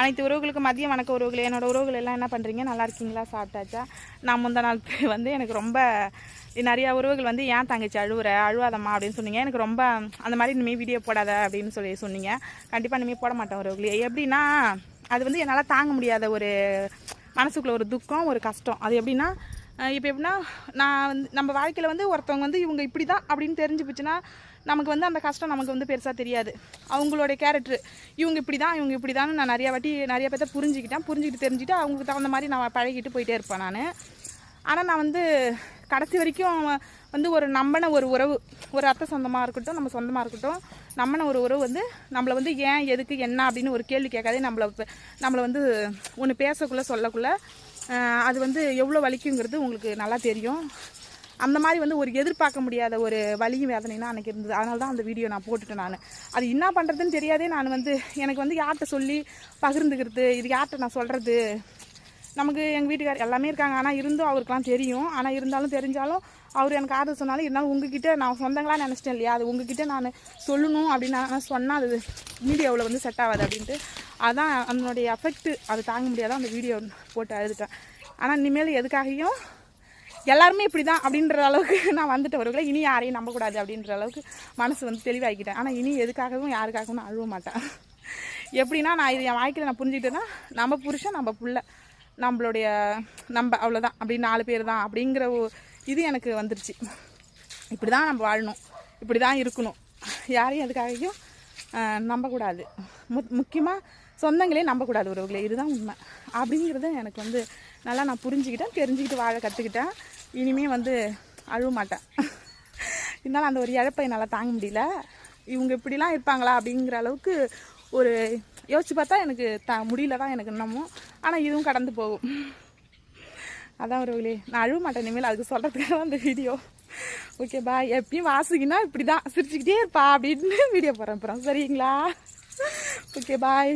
அனைத்து உறவுகளுக்கும் மதிய வணக்க உறவுகள். என்னோட உறவுகள் எல்லாம் என்ன பண்ணுறீங்க, நல்லா இருக்கீங்களா, சாப்பிட்டாச்சா? நான் முந்த நாள் வந்து எனக்கு ரொம்ப நிறையா உறவுகள் வந்து ஏன் தங்கச்சி அழுவாதம்மா அப்படின்னு சொன்னீங்க. எனக்கு ரொம்ப அந்த மாதிரி இனிமேல் வீடியோ போடாத அப்படின்னு சொன்னீங்க. கண்டிப்பாக இனிமேல் போட மாட்டேன் உறவுகளே. எப்படின்னா அது வந்து என்னால் தாங்க முடியாத ஒரு மனசுக்குள்ள ஒரு துக்கம், ஒரு கஷ்டம். அது எப்படின்னா இப்போ எப்படின்னா நான் வந்து நம்ம வாழ்க்கையில் வந்து ஒருத்தவங்க வந்து இவங்க இப்படி தான் அப்படின்னு தெரிஞ்சு போச்சுன்னா நமக்கு வந்து அந்த கஷ்டம் நமக்கு வந்து பெருசாக தெரியாது. அவங்களுடைய கேரக்டர் இவங்க இப்படி தான் நான் நிறையா வாட்டி நிறைய பேர்த்த புரிஞ்சுக்கிட்டு தெரிஞ்சுட்டு அவங்களுக்கு தகுந்த மாதிரி நான் பழகிட்டு போயிட்டே இருப்பேன் நான். ஆனால் நான் வந்து கடைசி வரைக்கும் வந்து ஒரு நம்பின ஒரு உறவு, ஒரு அத்தை சொந்தமாக இருக்கட்டும், நம்ம சொந்தமாக இருக்கட்டும், நம்பின ஒரு உறவு வந்து நம்மளை வந்து ஏன் எதுக்கு என்ன அப்படின்னு ஒரு கேள்வி கேட்காதே நம்மளை வந்து ஒன்று பேசக்குள்ளே சொல்லக்குள்ளே அது வந்து எவ்வளோ வலிக்குங்கிறது உங்களுக்கு நல்லா தெரியும். அந்த மாதிரி வந்து ஒரு எதிர்பார்க்க முடியாத ஒரு வலியும் வேதனைனா அன்றைக்கி இருந்தது. அதனால தான் அந்த வீடியோ நான் போட்டுட்டேன். நான் அது என்ன பண்ணுறதுன்னு தெரியாதே. நான் வந்து எனக்கு வந்து யார்கிட்ட சொல்லி பகிர்ந்துக்கிறது, இது யார்கிட்ட நான் சொல்கிறது. நமக்கு எங்கள் வீட்டுக்கார் எல்லாமே இருக்காங்க, ஆனால் இருந்தும் அவருக்கெலாம் தெரியும். ஆனால் இருந்தாலும் தெரிஞ்சாலும் அவர் எனக்கு ஆறுதல் சொன்னாலும் இருந்தாலும் உங்ககிட்ட நான் சொந்தங்களாக நினச்சிட்டேன் இல்லையா, அது உங்ககிட்ட நான் சொல்லணும் அப்படின்னு நான் சொன்னால் அது வீடியோவில் வந்து செட் ஆகாது அப்படின்ட்டு அதான் அதனுடைய எஃபெக்ட்டு அது தாங்க முடியாத அந்த வீடியோ போட்டு அழுதுட்டேன். ஆனால் இனிமேல் எதுக்காகவும் எல்லாருமே இப்படி தான் அப்படின்ற அளவுக்கு நான் வந்துட்டவர்களை இனி யாரையும் நம்பக்கூடாது அப்படின்ற அளவுக்கு மனசு வந்து தெளிவாகிக்கிட்டேன். ஆனால் இனி எதுக்காகவும் யாருக்காகவும் நான் அழுவ மாட்டேன். எப்படின்னா நான் இது என் வாழ்க்கையில் நான் புரிஞ்சுக்கிட்டேன்னா நம்ம புருஷன் நம்ம பிள்ளை நம்மளுடைய அவ்வளோதான் அப்படி 4 பேர் தான் அப்படிங்கிற இது எனக்கு வந்துருச்சு. இப்படி தான் நம்ம வாழணும், இப்படி தான் இருக்கணும், யாரையும் எதுக்காகவும் நம்பக்கூடாது. முக்கியமாக சொந்தங்களே நம்பக்கூடாது உறவுகளே. இதுதான் உண்மை அப்படிங்கிறத எனக்கு வந்து நல்லா நான் புரிஞ்சுக்கிட்டேன், தெரிஞ்சுக்கிட்டு வாழ கற்றுக்கிட்டேன். இனிமேல் வந்து அழுவ மாட்டேன். இருந்தாலும் அந்த ஒரு இழப்பை என்னால் தாங்க முடியல. இவங்க இப்படிலாம் இருப்பாங்களா அப்படிங்கிற அளவுக்கு ஒரு யோசிச்சு பார்த்தா எனக்கு முடியல தான் எனக்கு இன்னமும். ஆனால் இதுவும் கடந்து போகும். அதான் உறவுகளே, நான் அழுவ மாட்டேன் இனிமேல். அதுக்கு சொல்கிறதுக்காக தான் அந்த வீடியோ. Okay bye. எப்பயும் வாசிக்கினா இப்படி தான் சிரிச்சுக்கிட்டே இருப்பா அப்படின்னு வீடியோ போடுறேன் அப்புறம். சரிங்களா? Okay bye.